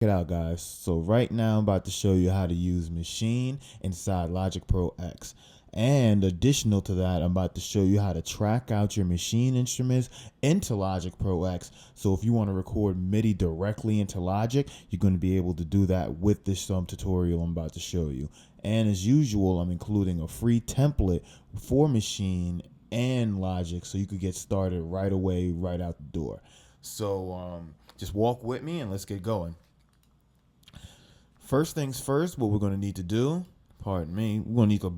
Check it out, guys. So right now I'm about to show you how to use Maschine inside Logic Pro X. And additional to that, I'm about to show you how to track out your Maschine instruments into Logic Pro X. So if you want to record MIDI directly into Logic, you're going to be able to do that with this tutorial I'm about to show you. And as usual, I'm including a free template for Maschine and Logic so you could get started right away, right out the door. So just walk with me and let's get going. First things first, what we're going to need to do, pardon me, we're going to need to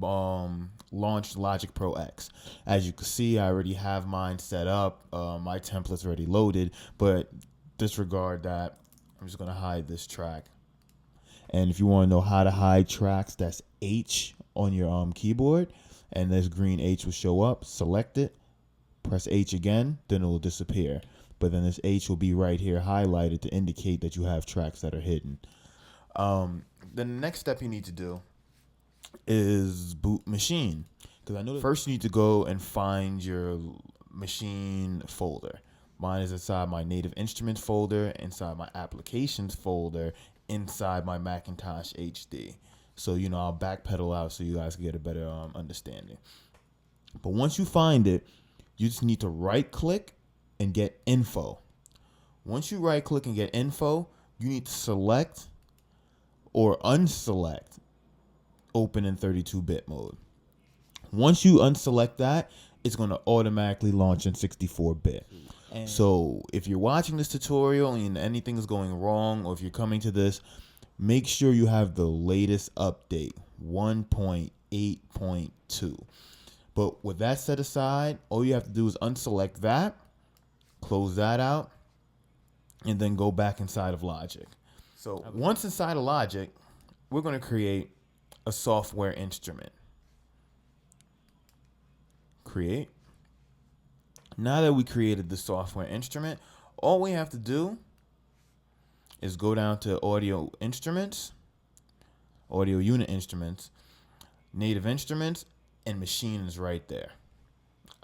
launch Logic Pro X. As you can see, I already have mine set up. My template's already loaded, but disregard that. I'm just going to hide this track. And if you want to know how to hide tracks, that's H on your keyboard, and this green H will show up. Select it, press H again, then it will disappear. But then this H will be right here highlighted to indicate that you have tracks that are hidden. The next step you need to do is boot Maschine, because I know that first you need to go and find your Maschine folder. Mine is inside my native instruments folder, inside my applications folder, inside my Macintosh HD. So I'll backpedal out so you guys can get a better understanding. But once you find it, you just need to right click and get info. Once you right click and get info, you need to select or unselect open in 32-bit mode. Once you unselect that, it's going to automatically launch in 64-bit. So if you're watching this tutorial and anything is going wrong, or if you're coming to this, make sure you have the latest update, 1.8.2. But with that set aside, all you have to do is unselect that, close that out, and then go back inside of Logic. So once inside of Logic, we're going to create a software instrument. Create. Now that we created the software instrument, all we have to do is go down to audio instruments, audio unit instruments, native instruments, and Maschine is right there.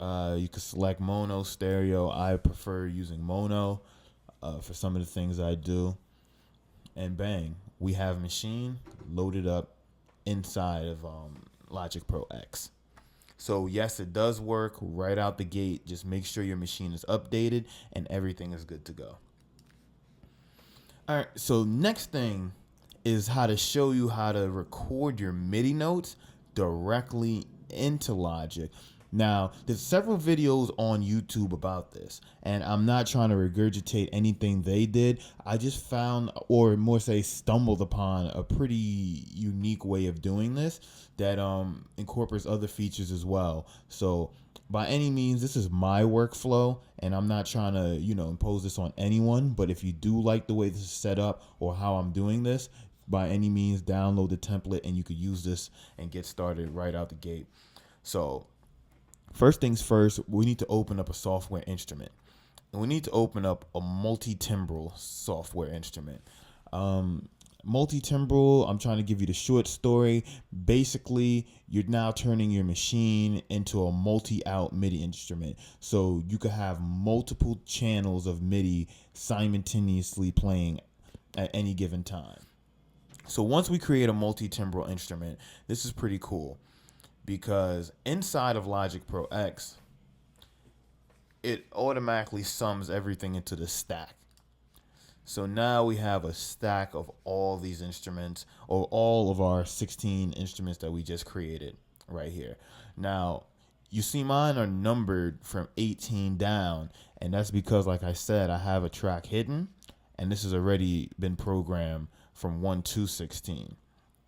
You can select mono, stereo. I prefer using mono for some of the things I do. And bang, we have Maschine loaded up inside of Logic Pro X. So yes, it does work right out the gate. Just make sure your Maschine is updated and everything is good to go. All right, so next thing is how to show you how to record your MIDI notes directly into Logic. Now, there's several videos on YouTube about this, and I'm not trying to regurgitate anything they did. I just found, or more say stumbled upon, a pretty unique way of doing this that incorporates other features as well. So by any means, this is my workflow, and I'm not trying to, impose this on anyone. But if you do like the way this is set up or how I'm doing this, by any means, download the template and you could use this and get started right out the gate. So first things first, we need to open up a software instrument. And we need to open up a multi-timbral software instrument. Multi-timbral, I'm trying to give you the short story. Basically, you're now turning your Maschine into a multi-out MIDI instrument. So you could have multiple channels of MIDI simultaneously playing at any given time. So once we create a multi-timbral instrument, this is pretty cool, because inside of Logic Pro X, it automatically sums everything into the stack. So now we have a stack of all these instruments, or all of our 16 instruments that we just created right here. Now, you see mine are numbered from 18 down, and that's because, like I said, I have a track hidden, and this has already been programmed from 1 to 16.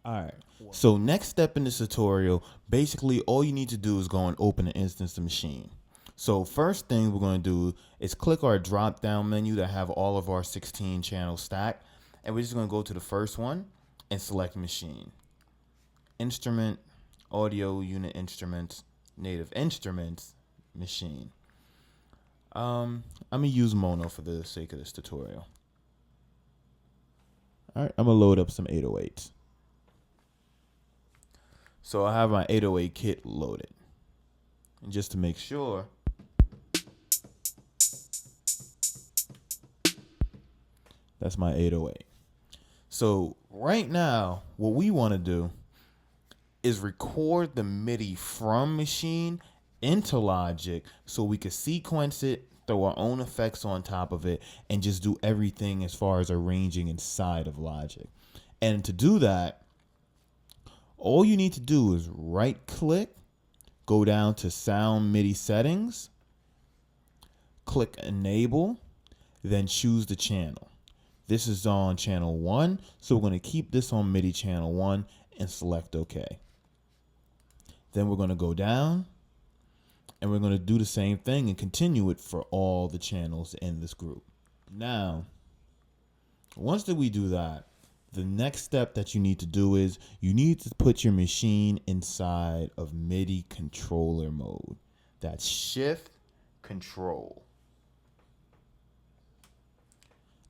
All right. So next step in this tutorial, basically all you need to do is go and open an instance of Maschine. So first thing we're going to do is click our drop down menu that have all of our 16 channels stacked. And we're just going to go to the first one and select Maschine. Instrument, audio unit instruments, native instruments, Maschine. I'm going to use mono for the sake of this tutorial. All right, I'm going to load up some 808s. So I have my 808 kit loaded. And just to make sure, that's my 808. So right now, what we want to do is record the MIDI from Maschine into Logic so we could sequence it, throw our own effects on top of it, and just do everything as far as arranging inside of Logic. And to do that, all you need to do is right click, go down to Sound MIDI Settings, click Enable, then choose the channel. This is on channel 1, so we're going to keep this on MIDI channel 1 and select OK. Then we're going to go down and we're going to do the same thing and continue it for all the channels in this group. Now, once that we do that, the next step that you need to do is you need to put your machine inside of MIDI controller mode. That's Shift Control.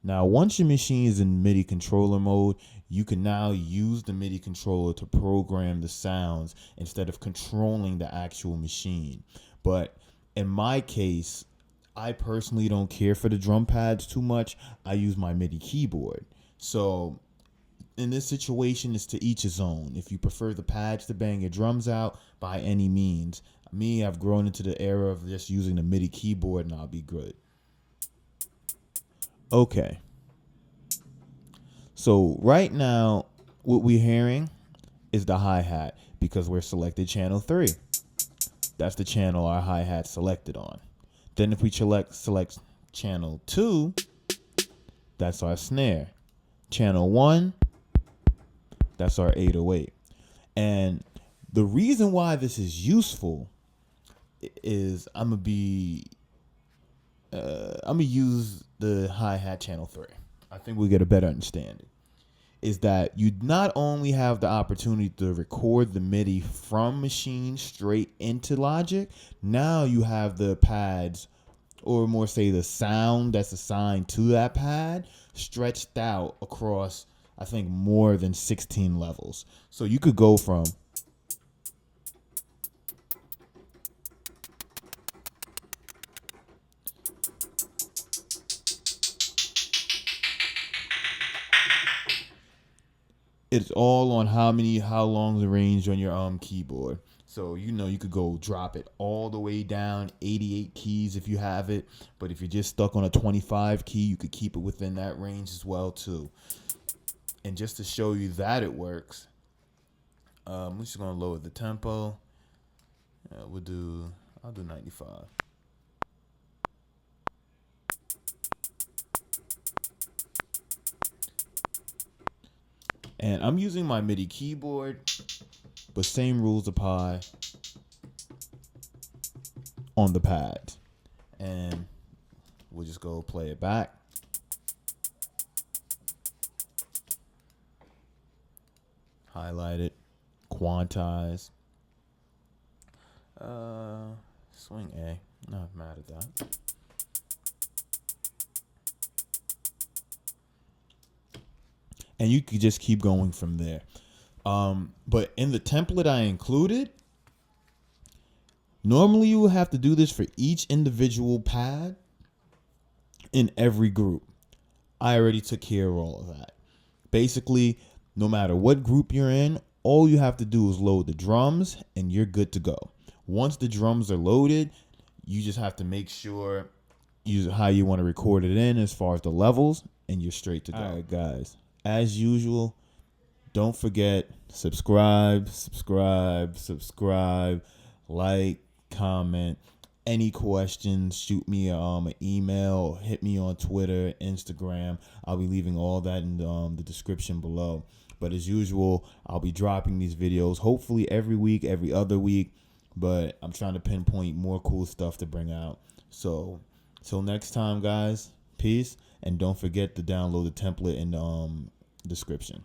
Now, once your machine is in MIDI controller mode, you can now use the MIDI controller to program the sounds instead of controlling the actual machine. But in my case, I personally don't care for the drum pads too much. I use my MIDI keyboard. So in this situation, it's to each his own. If you prefer the pads to bang your drums out, by any means. Me, I've grown into the era of just using the MIDI keyboard and I'll be good. Okay. So right now, what we're hearing is the hi-hat because we're selected channel 3. That's the channel our hi-hat selected on. Then if we select channel 2, that's our snare. Channel 1, that's our 808. And the reason why this is useful is I'm gonna use the hi-hat channel 3. I think we'll get a better understanding. Is that you not only have the opportunity to record the MIDI from Maschine straight into Logic, now you have the pads, or more say the sound that's assigned to that pad, stretched out across, I think, more than 16 levels. So you could go from it's all on how long the range on your keyboard. So you could go drop it all the way down 88 keys if you have it, but if you're just stuck on a 25 key, you could keep it within that range as well too. And just to show you that it works, we're just gonna lower the tempo. I'll do 95. And I'm using my MIDI keyboard, but same rules apply on the pad. And we'll just go play it back. Highlight it, quantize. Swing A, not mad at that. And you could just keep going from there. But in the template I included, normally you will have to do this for each individual pad in every group. I already took care of all of that. Basically, no matter what group you're in, all you have to do is load the drums and you're good to go. Once the drums are loaded, you just have to make sure how you want to record it in as far as the levels, and you're straight to go. All right, guys. As usual, don't forget, subscribe, like, comment. Any questions, shoot me an email, hit me on Twitter, Instagram. I'll be leaving all that in the description below. But as usual, I'll be dropping these videos hopefully every week, every other week. But I'm trying to pinpoint more cool stuff to bring out. So, till next time, guys, peace. And don't forget to download the template in the description.